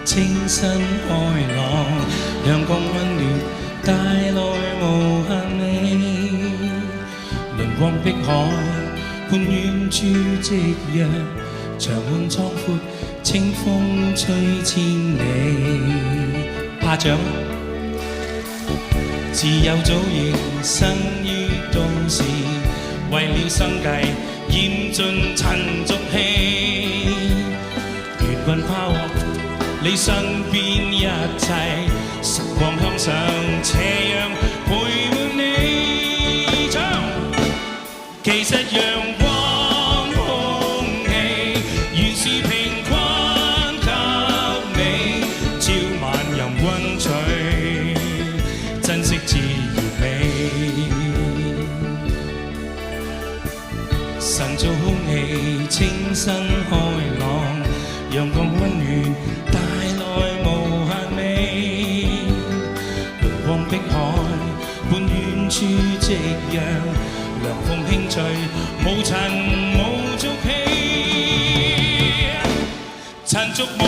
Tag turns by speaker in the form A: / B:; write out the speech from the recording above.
A: 清新開朗，陽光溫暖帶來無限美。輪光碧海，伴遠處夕陽，長滿壯闊，清風吹千里。下獎。自幼早已生於都市，為了生計厭盡塵俗氣，緣分拋開你身邊一切，時光向上斜陽陪伴你。唱，其實陽光空氣原是平均給你，朝晚任君取，珍惜自然美。晨早空氣清新開朗，陽光溫暖帶來無限美。輪光碧海，伴遠處夕陽，涼風輕吹，無塵無俗氣，塵俗無